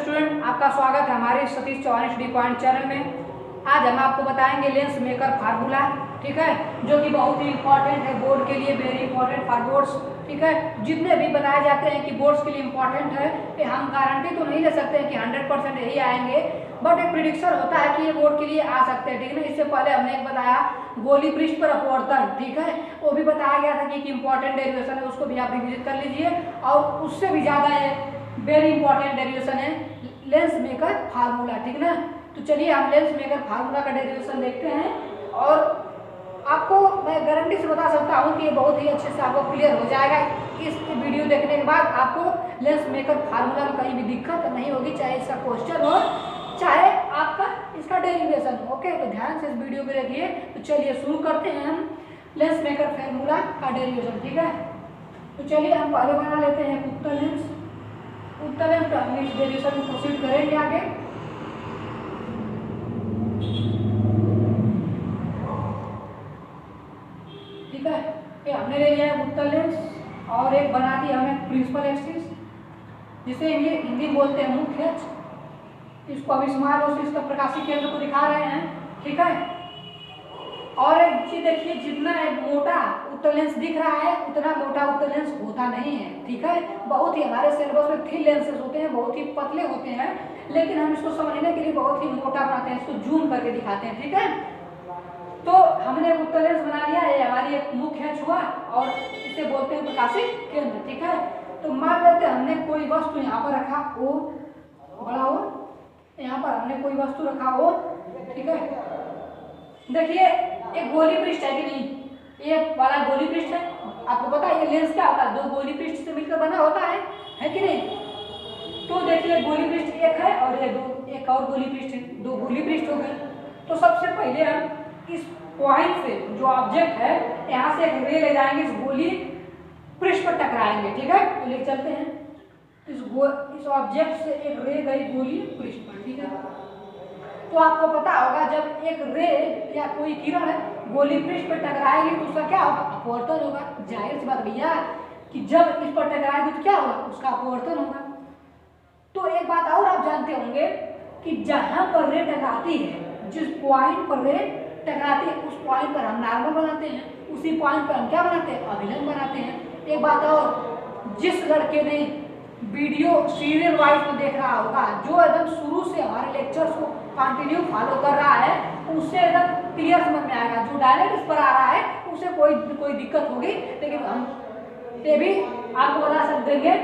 Student, आपका स्वागत है हमारे Satish Chauhan study point channel में। आज हम आपको बताएंगे लेंस मेकर फार्मूला, ठीक है, जो कि बहुत ही इंपॉर्टेंट है बोर्ड के लिए, वेरी इंपॉर्टेंट फॉर बोर्ड्स, ठीक है। जितने भी बताए जाते हैं कि बोर्ड्स के लिए इंपॉर्टेंट है, ये हम गारंटी तो नहीं ले सकते हैं कि 100% यही आएंगे, बट एक प्रिडिक्शन होता है कि ये बोर्ड के लिए आ सकते हैं, ठीक है ना। इससे पहले हमने एक बताया गोली पृष्ठ पर अपवर्तन, ठीक है, वो भी बताया गया था कि इंपॉर्टेंट डेरिवेशन है, उसको भी आप रिविजिट कर लीजिए। और उससे भी ज़्यादा है, वेरी इंपॉर्टेंट डेरिवेशन है लेंस मेकर फार्मूला, ठीक ना। तो चलिए हम लेंस मेकर फार्मूला का डेरिवेशन देखते हैं और आपको मैं गारंटी से बता सकता हूँ कि ये बहुत ही अच्छे से आपको क्लियर हो जाएगा। इस वीडियो देखने के बाद आपको लेंस मेकर फार्मूला में कहीं भी दिक्कत नहीं होगी, चाहे इसका क्वेश्चन हो चाहे आपका इसका डेरिवेशन। ओके, तो ध्यान से इस वीडियो को देखिए। तो चलिए शुरू करते हैं हम लेंस मेकर फार्मूला का डेरिवेशन, ठीक है। तो चलिए हम पहले बना लेते हैं उत्तर लेंस। उत्तर लेंस तो हम इस डेरिवेशन में प्रोसीड करेंगे आगे। ठीक है, ये हमने ले लिया है उत्तर लेंस और एक बना दी हमें प्रिंसिपल एक्सिस, जिसे हिंदी बोलते हैं मुख्य अक्ष। इसको अभी स्मॉल और इसका प्रकाशीय केंद्र को दिखा रहे हैं, ठीक है। और एक चीज देखिए, जितना एक मोटा उत्तर लेंस दिख रहा है उतना मोटा उत्तर लेंस होता नहीं है, ठीक है। बहुत ही हमारे सिलेबस में थिन लेंसेज होते हैं, बहुत ही पतले होते हैं, लेकिन हम इसको समझने के लिए बहुत ही मोटा बनाते हैं, इसको जूम करके दिखाते हैं, ठीक है। तो हमने उत्तर लेंस बना लिया, ये हमारी एक मुख्य अक्ष हुआ और इसे बोलते हैं प्रकाशीय केंद्र, ठीक है। तो मान लेते हैं हमने कोई वस्तु यहाँ पर रखा, ओ बड़ा हो, यहाँ पर हमने कोई वस्तु रखा हो, ठीक है। देखिए एक गोली पृष्ठ है कि नहीं, ये वाला गोली पृष्ठ है। आपको पता है ये लेंस क्या होता है, दो गोली पृष्ठ से मिलकर बना होता है कि नहीं। तो देखिए गोली पृष्ठ एक है और ये दो, एक और गोली पृष्ठ है, दो गोली पृष्ठ हो गए। तो सबसे पहले हम इस पॉइंट से जो ऑब्जेक्ट है यहाँ से एक रे ले जाएंगे, इस गोली पृष्ठ पर टकराएंगे, ठीक है। तो ले चलते हैं इस ऑब्जेक्ट से एक रे गई गोली पृष्ठ पर, ठीक है। तो आपको पता होगा जब एक रे या कोई किरण गोली पृष्ठ पर टकराएगी तो उसका क्या होगा, अपवर्तन होगा। जाहिर सी बात भैया कि जब इस पर टकराएगी तो क्या होगा, उसका अपवर्तन होगा। तो एक बात और आप जानते होंगे कि जहां पर रे टकराती है, जिस पॉइंट पर रे टकराती है उस पॉइंट पर हम नॉर्मल बनाते हैं, उसी पॉइंट पर हम क्या बनाते हैं, अभिलंब बनाते हैं। एक बात और, जिस लड़के ने वीडियो सीरियल वाइज में देख रहा होगा, जो एकदम शुरू से हमारे लेक्चर्स को कंटिन्यू फॉलो कर रहा है, उससे एकदम क्लियर समझ में आएगा। जो डायरेक्ट इस पर आ रहा है उसे कोई दिक्कत होगी, लेकिन हम ये भी आपको बता सकते हैं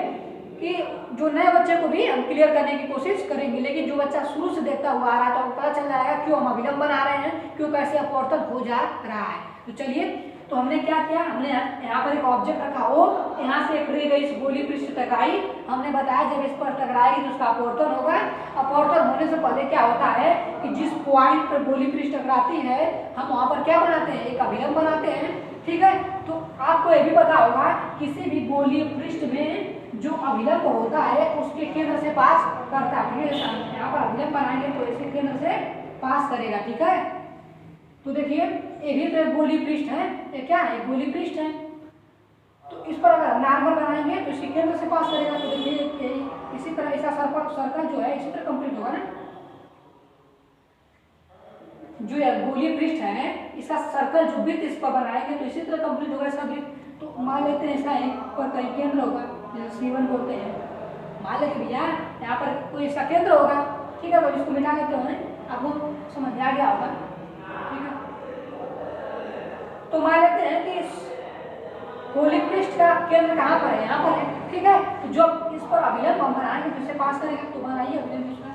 कि जो नए बच्चे को भी हम क्लियर करने की कोशिश करेंगे। लेकिन जो बच्चा शुरू से देखता हुआ आ रहा है तो आपको पता चल जाएगा क्यों हम अभिलंब बना रहे हैं, क्यों कैसे अपवर्तन हो जा रहा है। तो चलिए, तो हमने क्या किया, हमने यहाँ पर एक ऑब्जेक्ट रखा हो, यहाँ से एक रे गई इस गोली पृष्ठ टकराई। हमने बताया जब इस पर टकराएगी तो उसका अपवर्तन होगा। अपवर्तन होने से पहले क्या होता है कि जिस पॉइंट पर गोली पृष्ठ टकराती है हम वहाँ पर क्या बनाते हैं, एक अभिलंब बनाते हैं, ठीक है। तो आपको ये भी पता होगा किसी भी गोलीय पृष्ठ में जो अभिलंब होता है उसके केंद्र से पास करता है, ठीक है। यहाँ पर अभिलंब बनाएंगे तो इसके केंद्र से पास करेगा, ठीक है। तो देखिए ये भी तो एक गोली पृष्ठ है, ये क्या है, एक गोली पृष्ठ है। तो इस पर अगर नॉर्मल बनाएंगे तो इसके केंद्र से पास करेगा। तो देखिए इसी तरह ऐसा सर्कल जो है इसी तरह कंप्लीट होगा ना। जो गोली पृष्ठ है इसका सर्कल जो वृत्त इस पर बनाएंगे तो इसी तरह कंप्लीट होगा इसका वृत्त। तो मान लेते हैं इसका एक पर कहीं केंद्र होगा, जैसे C1 बोलते हैं। मान लेते भैया यहाँ पर कोई इसका केंद्र होगा, ठीक है। तो इसको मिटा देते हैं, आपको समझ आ गया होगा, ठीक है। तो मान लेते हैं कि इस गोली पृष्ठ का केंद्र कहाँ पर है, यहाँ पर है, ठीक है। तो जब इस पर अभिलंब हम बनाएंगे तो इसे पास करेगा। तो बनाइए अभिलंब इसका,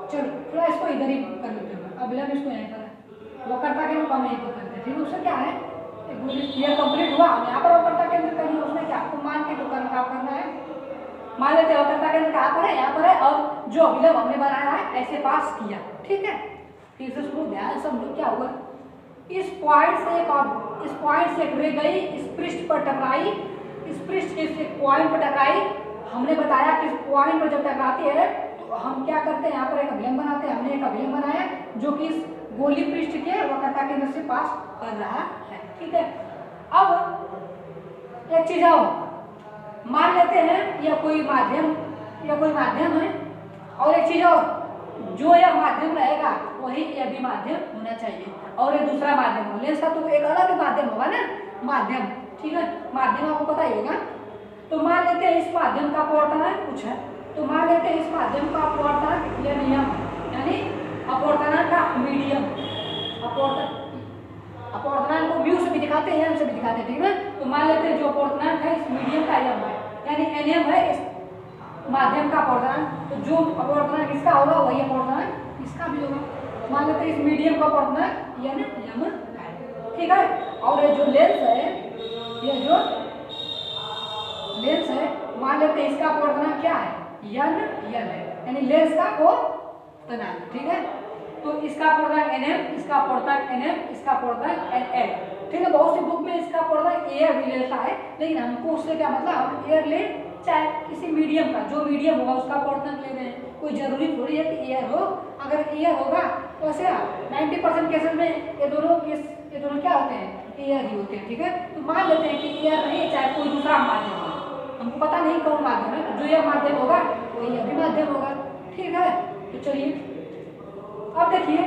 चलो थोड़ा इसको इधर ही कर लेते हैं, अभिलंब इसको यहीं पर है, वक्रता केंद्र हम यहीं पर करते हैं, ठीक है। उससे क्या है, एक गोली क्लियर कंप्लीट हुआ, हम यहाँ पर वक्रता केंद्र करेंगे, उसमें क्या आपको मान के तो करना है। मान लेते हैं वक्रता केंद्र कहाँ पर है, यहाँ पर है, और जो अभिलंब हमने बनाया है ऐसे पास किया, ठीक है। फिर से इसको ध्यान समझो क्या हुआ, इस पॉइंट से एक रे गई, इस पृष्ठ पर टकराई, इस पृष्ठ के इस पॉइंट पर टकराई। हमने बताया कि इस पॉइंट पर जब टकराती है तो हम क्या करते हैं, यहाँ पर एक अभिलंब बनाते हैं। हमने एक अभिलंब बनाया जो कि इस गोली पृष्ठ के वक्रता केंद्र से पास कर रहा है, ठीक है। अब एक चीज आओ, मान लेते हैं या कोई माध्यम है, और एक चीज और, जो यह माध्यम रहेगा वही यह भी माध्यम होना चाहिए, और ये दूसरा माध्यम हो। लेंस का तो एक अलग माध्यम होगा ना, माध्यम, ठीक है, माध्यम आपको पता ही होगा। तो मान लेते हैं इस माध्यम का अपवर्तनांक कुछ है, तो मान लेते हैं इस माध्यम का अपवर्तनांक यह नियम, यानी अपवर्तनांक का मीडियम, अपवर्तनांक को म्यू से भी दिखाते हैं, एन से भी दिखाते हैं, ठीक है। तो मान लेते हैं जो अपवर्तनांक है इस मीडियम का एम है, यानी एन है इस माध्यम का अपवर्तनांक, तो जो अपवर्तनांक इसका होगा वही अपवर्तनांक इसका भी होगा। मान लेते हैं इस मीडियम का अपवर्तनांक यानी एम है, ठीक है। और ये जो लेंस है, ये जो लेंस है, मान लेते हैं इसका अपवर्तनांक क्या है, एन है, यानी लेंस का अपवर्तनांक, ठीक है। तो इसका अपवर्तनांक nm, इसका अपवर्तनांक nm, इसका अपवर्तनांक nl, ठीक है। बहुत से बुक में इसका अपवर्तनांक एयर भी लेता है, लेकिन हमको उससे क्या मतलब, हम एयर ले चाहे किसी मीडियम का, जो मीडियम होगा उसका अपवर्तनांक ले रहे हैं, कोई जरूरी थोड़ी है कि एयर हो। अगर एयर होगा तो ऐसे 90% केसेस में ये दोनों क्या होते हैं, एयर ही होते हैं, ठीक है। तो मान लेते हैं कि एयर नहीं, चाहे कोई दूसरा माध्यम हो, हमको पता नहीं कौन माध्यम है, जो यह माध्यम होगा वही अभी माध्यम होगा, ठीक है। तो चलिए अब देखिए,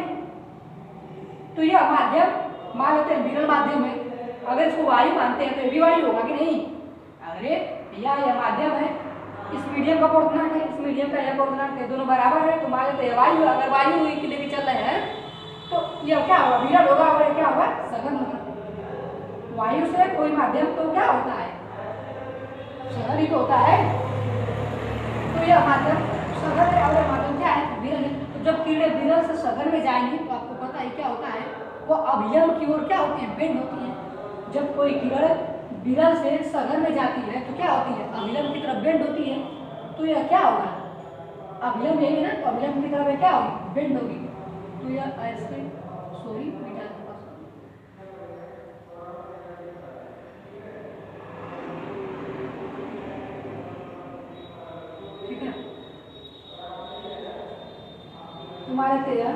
तो यह माध्यम मान लेते हैं विरल माध्यम है, अगर इसको वायु मानते हैं तो ये भी वायु होगा कि नहीं। अरे यह माध्यम है, इस मीडियम का अपवर्तनांक है, इस मीडियम का यह अपवर्तनांक है, दोनों बराबर है, तो मान लेते हैं वायु। अगर वायु के लिए भी चल रहे हैं तो यह क्या होगा, विरल होगा, और क्या होगा, सघन होगा। वायु से कोई माध्यम तो क्या होता है, सघन ही तो होता है। तो यह माध्यम सघन है और माध्यम क्या है, विरल है। तो जब किरणें विरल से सघन में जाएंगी तो आपको पता है क्या होता है, वो अभिलंब की ओर क्या होती है, बेंड होती है। जब कोई किरण विरल से सघन में जाती है तो क्या होती है, अभिलंब की तरफ बेंड होती है। तो यह क्या होगा, अभिलंब यही है ना, तो अभिलंब की तरफ क्या होगी, बेंड होगी। तो यह ऐसे, सॉरी बेटा, ठीक है। तुम्हारे तेरा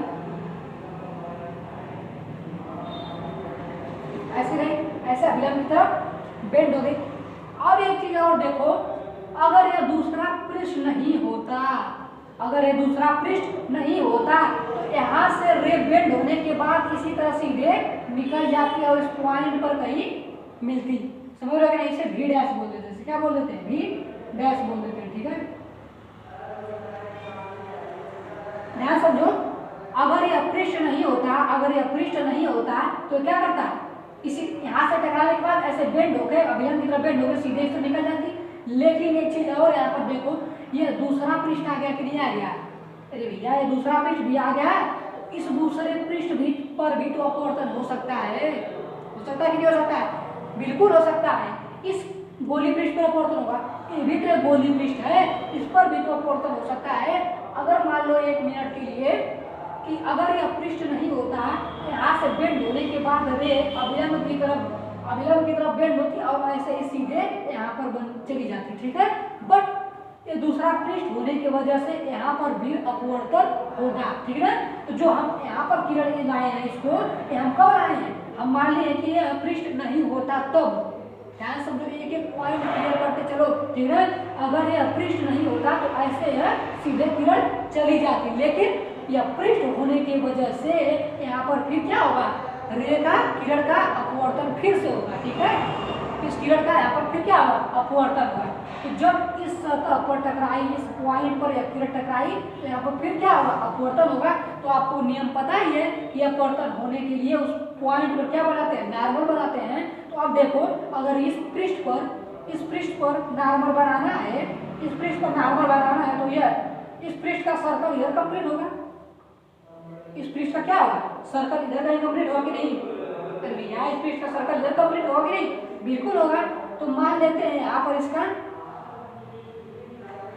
ऐसे रही, ऐसे अभिलंब की तरफ बेंड हो गई। और एक चीज और देखो, अगर यह दूसरा पृष्ठ नहीं होता, अगर ये दूसरा पृष्ठ नहीं होता तो यहाँ से रे बेंड होने के बाद इसी तरह सीधे निकल जाती और इस पॉइंट पर कहीं मिलती। समझ रहे हो, इसे भी डैश बोल देते हैं, क्या बोल देते हैं, भी डैश बोल देते हैं, ठीक है। ध्यान समझो, अगर यह पृष्ठ नहीं होता, अगर यह पृष्ठ नहीं होता तो क्या करता, इसी यहाँ से टकराने के बाद ऐसे बेंड होकर अभिलंब की तरफ बेंड होकर सीधे इससे निकल जाती। लेकिन एक चीज और, यहाँ पर देखो, ये दूसरा पृष्ठ आ गया कि नहीं आ गया, अरे भैया ये दूसरा पृष्ठ भी आ गया, इस दूसरे पृष्ठ भी पर भी तो अपवर्तन हो सकता है, हो सकता है कि नहीं हो सकता है, बिल्कुल हो सकता है। इस गोली पृष्ठ पर अपवर्तन होगा, ये भी तो गोली पृष्ठ है, इस पर भी तो अपवर्तन हो सकता है। अगर मान लो 1 मिनट के लिए कि अगर यह पृष्ठ नहीं होता, यहाँ से बेंड होने के बाद रे अभिलंब की तरफ बेंड होती और ऐसे ही सीधे यहाँ पर चली जाती, ठीक है। बट ये दूसरा पृष्ठ होने की वजह से यहाँ पर भी अपवर्तन होगा, ठीक है। तो जो हम यहाँ पर किरण लाए हैं इसको, ये हम कब लाए हैं, हम मान लिए कि यह पृष्ठ नहीं होता तब। ध्यान समझो, एक एक पॉइंट क्लियर करते चलो, ठीक है। अगर यह पृष्ठ नहीं होता तो ऐसे यह सीधे किरण चली जाती, लेकिन यह पृष्ठ होने की वजह से यहाँ पर फिर क्या होगा, रे का किरण का अपवर्तन फिर से होगा, ठीक है। इस किरण का यहाँ पर फिर क्या होगा, अपवर्तन होगा। तो जब इस सतह पर टकराई, इस पॉइंट पर यह किरण टकराई तो यहाँ पर फिर क्या होगा, अपवर्तन होगा। तो आपको नियम पता ही है कि अपवर्तन होने के लिए उस पॉइंट पर क्या बनाते हैं, नॉर्मल बनाते हैं। तो अब देखो, अगर इस पृष्ठ पर नॉर्मल बनाना है, इस पृष्ठ पर नॉर्मल बनाना है तो यह इस पृष्ठ का सर्कल इधर कंप्लीट होगा, इस पृष्ठ का क्या होगा, सर्कल इधर कहीं कंप्लीट होगा कि नहीं, अरे भैया इस पृष्ठ का सर्कल इधर कंप्लीट होगा कि नहीं, बिल्कुल होगा। तो मान लेते हैं यहाँ पर इसका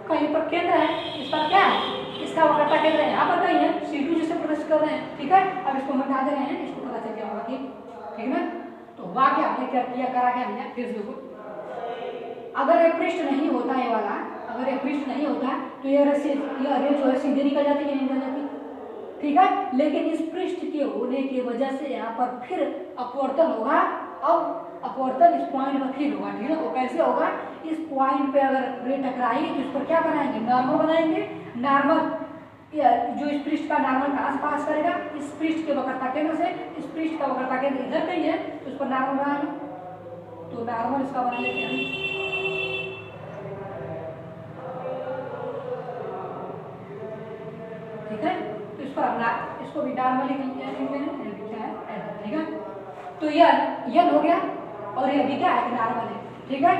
कहीं पर केंद्र है, इस पर क्या है, इसका वक्रता केंद्र है यहाँ पर कहीं है, C2 जिसे प्रदर्शित कर रहे हैं, ठीक है। अब इसको मिटा दे रहे हैं, इसको पता चल गया होगा कि, ठीक है। तो हुआ क्या, हमने क्या किया, करा क्या हमने, फिर से देखो, अगर ये पृष्ठ नहीं होता, ये वाला अगर ये पृष्ठ नहीं होता तो ये रे जो है सीधे निकल जाती है, निकल जाती, ठीक है। लेकिन इस पृष्ठ के होने की वजह से यहाँ पर फिर अपवर्तन होगा। अब अपवर्तन इस पॉइंट पर फिर होगा, ठीक है। वो कैसे होगा, इस पॉइंट पे अगर रे टकराएगी तो इस पर क्या बनाएंगे, नॉर्मल बनाएंगे। नॉर्मल जो इस पृष्ठ का नॉर्मल कहाँ से पास करेगा, इस पृष्ठ के वक्रता केंद्र से। इस पृष्ठ का वक्रता केंद्र इधर कहीं है तो इस पर नॉर्मल बनाएंगे, तो नॉर्मल इसका बना लेते हैं। ठीक है, तो इस पर हम इसको भी नॉर्मल लिख लेते हैं, ठीक है। तो यह हो गया और ये भी क्या है, नॉर्मल है, ठीक है।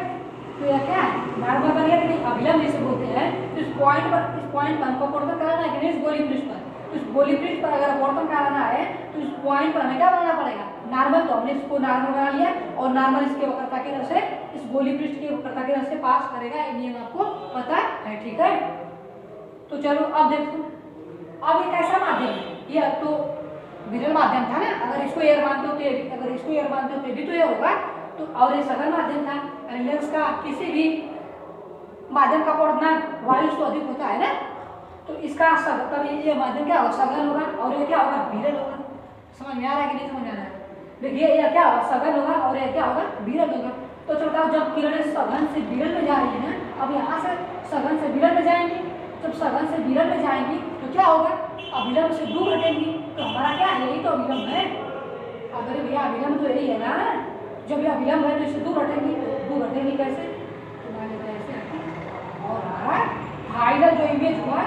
तो यह क्या है, नॉर्मल बन गया कि नहीं, अभिलंब जिसे बोलते हैं। तो इस पॉइंट पर हमको अपवर्तन कराना है कि नहीं, इस गोली पृष्ठ पर। तो इस गोली पृष्ठ पर अगर अपवर्तन कराना है तो इस पॉइंट पर हमें क्या बनाना पड़ेगा, नॉर्मल। तो हमने इसको नॉर्मल बना लिया और नॉर्मल इसके वक्रता केंद्र से, इस गोली पृष्ठ के वक्रता केंद्र से पास करेगा, ये नियम आपको पता है, ठीक है। तो चलो अब देखो, अब ये कैसा माध्यम है, ये तो विरल माध्यम था ना। अगर इसको एयर मानते हो तो ये, अगर इसको एयर मानते हो तो भी तो ये होगा। तो और ये सघन माध्यम था, लेंस का किसी भी माध्यम का अपवर्तनांक वायु से अधिक होता है ना, तो इसका तब ये माध्यम क्या होगा, सघन होगा और ये क्या होगा, विरल होगा। समझ में आ रहा है कि नहीं समझ में आ रहा है, देखिए ये क्या होगा, सघन होगा और ये क्या होगा, विरल होगा। तो चलो जब किरणें सघन से विरल में जा रही है ना, अब यहाँ से सघन से विरल में जाएंगी, जब सघन से विरल में जाएंगी तो क्या होगा, अभिलंब से दूर हटेंगी। तो हमारा क्या है, यही तो अभिलंब है। अगर भैया अभिलंब तो यही है ना, जब ये अभिलंब है तो इससे दूर हटेंगी। तो दूर हटेंगी कैसे, तो मान लेते हैं ऐसे हटेंगे और हमारा फाइनल जो इमेज हुआ,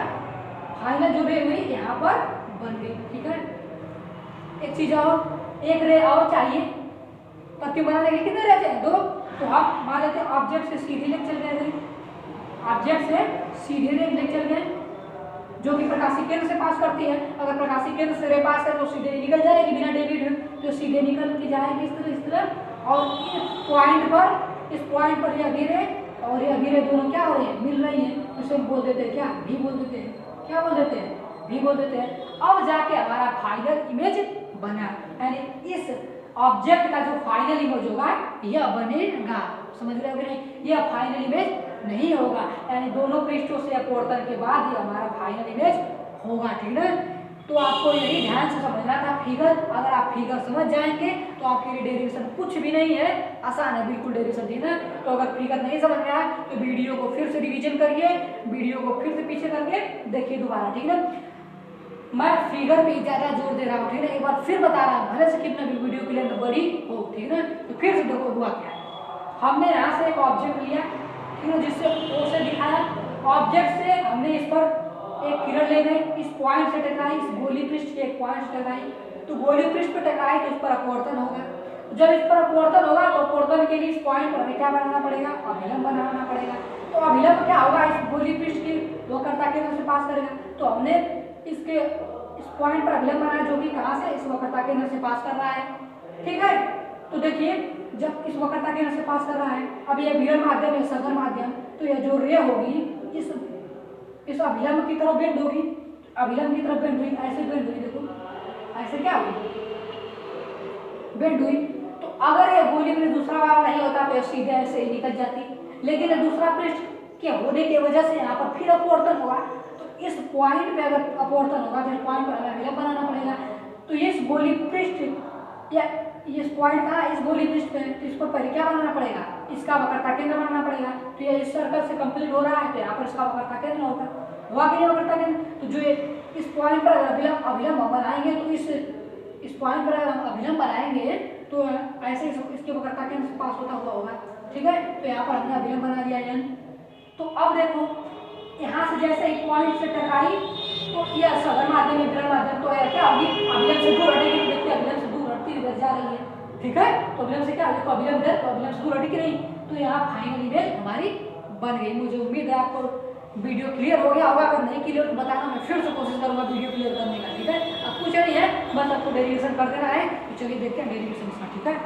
फाइनल जो रे हुई यहाँ पर बन गई, ठीक है। एक चीज और, एक रे और चाहिए तब बनाने के लिए कितने रे चाहिए, 2। तो आप मान लेते हैं ऑब्जेक्ट से सीधे लेके चल गए, ऑब्जेक्ट से सीधे लेके चल गए, जो कि प्रकाशीय केंद्र से पास करती है। अगर प्रकाशीय केंद्र से रे पास है तो सीधे निकल जाएगी बिना डेविड, तो सीधे निकल के जाएगी इस तरह। और इस पॉइंट पर यह गिरे और यह गिरे दोनों क्या हो रही है, मिल रही है। उसे बोल देते हैं क्या, भी बोल देते हैं, क्या बोल देते हैं, भी बोल देते हैं। अब जाके हमारा फाइनल इमेज बना, यानी इस ऑब्जेक्ट का जो फाइनल इमेज होगा यह बनेगा। समझ रहे हो कि नहीं, यह फाइनल इमेज नहीं होगा, यानी दोनों पृष्ठों से अपवर्तन के बाद ये हमारा फाइनल इमेज होगा, ठीक है। तो आपको यही ध्यान से समझना था फिगर। अगर आप फिगर समझ जाएंगे तो आपके लिए डेरिवेशन कुछ भी नहीं है, आसान है बिल्कुल डेरिवेशन, ठीक है। तो अगर फिगर नहीं समझ में आया तो वीडियो को फिर से रिवीजन करिए, वीडियो को फिर से पीछे करके देखिए दोबारा, ठीक है। मैं फिगर पे ज़्यादा जोर दे रहा हूँ, ठीक है। एक बार फिर बता रहा हूँ, भले से कितना भी वीडियो के लिए बड़ी हो, ठीक है। तो फिर से देखो हुआ क्या है, हमने यहाँ से एक ऑब्जेक्ट लिया, ठीक है, जिससे ओ से दिखाया। ऑब्जेक्ट से हमने इस पर एक किरण ले गए, इस पॉइंट से टकराई, इस गोली पृष्ठ के एक पॉइंट से टकराई, तो गोली पृष्ठ पर टकराई तो इस पर अपवर्तन होगा। जब इस पर अपवर्तन होगा तो अपवर्तन के लिए इस पॉइंट पर हमें क्या बनाना पड़ेगा, अभिलंब बनाना पड़ेगा। तो अभिलंब क्या होगा, इस गोली पृष्ठ की वक्रता केंद्र से पास करेगा। तो हमने इस पॉइंट पर अभिलंब बनाया जो कि कहाँ से, इस वक्रता केंद्र से पास कर रहा है, ठीक है। तो देखिए जब इस वक्रता केंद्र से पास कर रहा है, अब यह विरल माध्यम है, सघन माध्यम, तो यह जो रे होगी इस अभिलंब की तरफ बेंड होगी, अभिलंब की तरफ बेंड हुई, ऐसे बेंड हुई, देखो ऐसे क्या हुई, बेंड हुई। तो अगर ये गोली पृष्ठ दूसरा वाला नहीं होता तो सीधे ऐसे ही निकल जाती, लेकिन दूसरा पृष्ठ के होने की वजह से यहाँ पर फिर अपवर्तन होगा। तो इस पॉइंट पे अगर अपवर्तन होगा तो इस पॉइंट पर हमें अभिलंब बनाना पड़ेगा। तो इस गोली पृष्ठ या इस पॉइंट का इस गोली पृष्ठ पे, तो इस पर पहले क्या बनाना पड़ेगा, इसका वक्रता केंद्र बनाना पड़ेगा। तो ये इस सर्कल से कंप्लीट हो रहा है तो यहाँ पर इसका वक्रता केंद्र होगा, हुआ कि नहीं वक्रता केंद्र। तो जो इस पॉइंट पर अभिलंब बनाएंगे तो इस पॉइंट पर अगर हम अभिलंब बनाएंगे तो ऐसे इसके वक्रता केंद्र से पास होता हुआ होगा, ठीक है। तो यहाँ पर हमने अभिलंब बना दिया है। तो अब देखो यहाँ से जैसे एक पॉइंट से टकराई तो यह सघन माध्यम है, विरल माध्यम, तो क्या होगी, अभिलंब से दूर हटेगी। देखिए अभिलंब से दूर हटती हुई जा रही है, ठीक है। तो अभिलंब से क्या, देखो अभिलंब है तो अभिलंब से दूर हटी नहीं, तो यहाँ फाइनल इमेज हमारी बन गई। मुझे उम्मीद है आपको वीडियो क्लियर हो गया होगा। अगर नहीं क्लियर तो बताना, मैं फिर से कोशिश करूंगा वीडियो क्लियर करने का, ठीक है। अब कुछ नहीं है, बस आपको डेरिवेशन कर देना है। तो चलिए देखते हैं डेरिवेशन इसका, ठीक है।